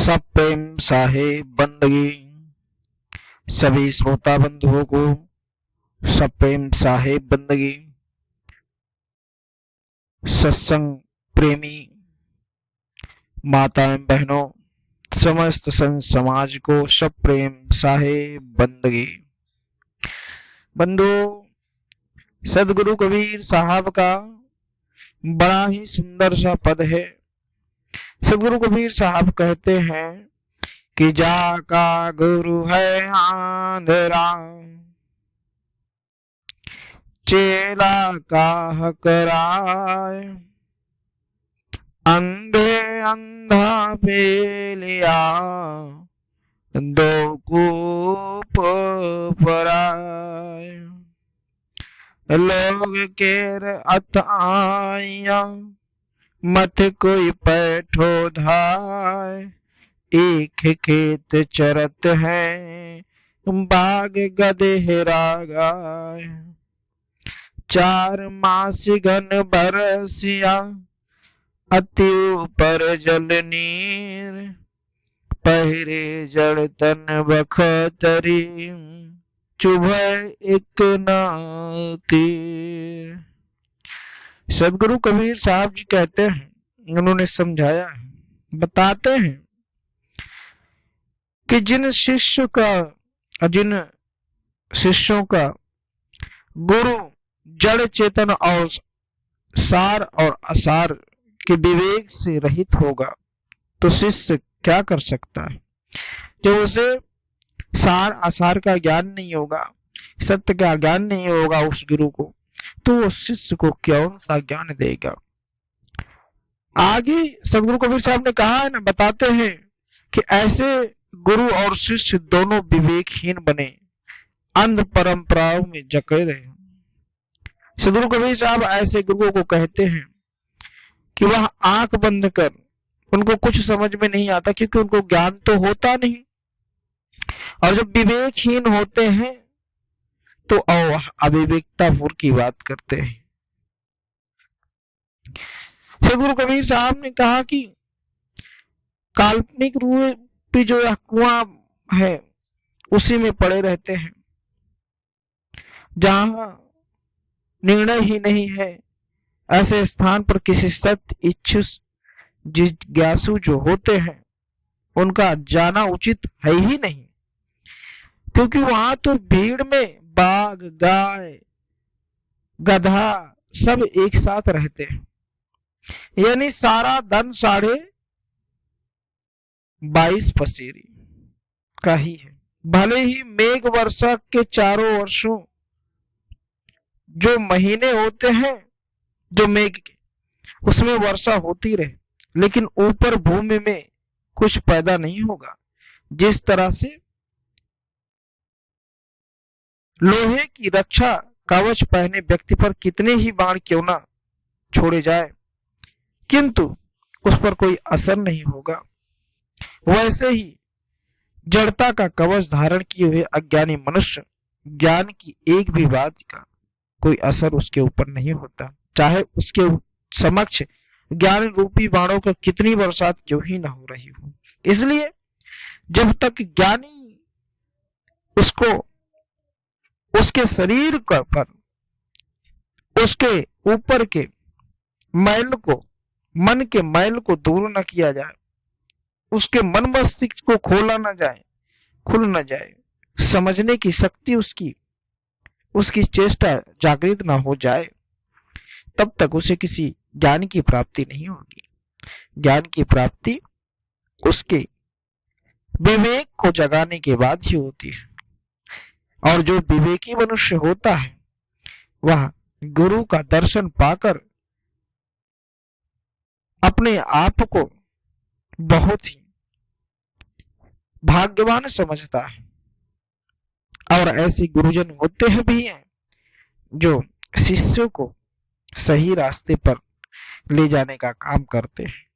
सब प्रेम साहेब बंदगी। सभी श्रोता बंधुओं को सब प्रेम साहेब बंदगी। सत्संग प्रेमी माता एवं बहनों, समस्त संत समाज को सब प्रेम साहेब बंदगी। बंधु, सदगुरु कबीर साहब का बड़ा ही सुंदर सा पद है। सदगुरु कबीर साहब कहते हैं कि जाका गुरु है आंधरा, चेला का कराए, अंधे अंधा पेलिया, दो कूप पराए। लोग केर अत आया, मत कोई पैठो धाय। एक खेत चरत है, बाग गधेरा गाय। 4 मास घन बरसिया, अति ऊपर जल नीर। पहिरे जड़ तन बखतरी, चुभय एक न तीर। सदगुरु कबीर साहब जी कहते हैं, उन्होंने समझाया है, बताते हैं कि जिन शिष्यों का गुरु जड़ चेतन और सार और असार के विवेक से रहित होगा तो शिष्य क्या कर सकता है। जब उसे सार असार का ज्ञान नहीं होगा, सत्य का ज्ञान नहीं होगा उस गुरु को, तो उस शिष्य को कौन सा ज्ञान देगा। आगे सदगुरु कबीर साहब ने कहा है ना, बताते हैं कि ऐसे गुरु और शिष्य दोनों विवेकहीन बने, अंध परंपराओं में जकड़े रहे। सदगुरु कबीर साहब ऐसे गुरुओं को कहते हैं कि वह आंख बंद कर, उनको कुछ समझ में नहीं आता क्योंकि उनको ज्ञान तो होता नहीं, और जब विवेकहीन होते हैं तो अविवेकतापूर्ण की बात करते हैं। सदगुरु कबीर साहब ने कहा कि काल्पनिक रूपी जो यह कुआं है उसी में पड़े रहते हैं, जहां निर्णय ही नहीं है। ऐसे स्थान पर किसी सत्य इच्छुक जिज्ञासु जो होते हैं उनका जाना उचित है ही नहीं, क्योंकि वहां तो भीड़ में बाघ, गाय, गधा सब एक साथ रहते हैं, यानी सारा धन 22.5 पसेरी का ही है। भले ही मेघ वर्षा के चारों वर्षों जो महीने होते हैं, जो मेघ के, उसमें वर्षा होती रहे, लेकिन ऊपर भूमि में कुछ पैदा नहीं होगा। जिस तरह से लोहे की रक्षा कवच पहने व्यक्ति पर कितने ही बाण क्यों ना छोड़े जाए, किंतु उस पर कोई असर नहीं होगा, वैसे ही जड़ता का कवच धारण किए हुए अज्ञानी मनुष्य ज्ञान की एक भी बात का कोई असर उसके ऊपर नहीं होता, चाहे उसके समक्ष ज्ञान रूपी बाणों का कितनी बरसात क्यों ही ना हो रही हो। इसलिए जब तक ज्ञानी उसको उसके शरीर पर उसके ऊपर के मैल को, मन के मैल को दूर न किया जाए, उसके मन मस्तिष्क को खोला न जाए, खुल न जाए, समझने की शक्ति उसकी चेष्टा जागृत ना हो जाए, तब तक उसे किसी ज्ञान की प्राप्ति नहीं होगी। ज्ञान की प्राप्ति उसके विवेक को जगाने के बाद ही होती है, और जो विवेकी मनुष्य होता है वह गुरु का दर्शन पाकर अपने आप को बहुत ही भाग्यवान समझता है। और ऐसे गुरुजन होते हैं भी हैं जो शिष्यों को सही रास्ते पर ले जाने का काम करते हैं।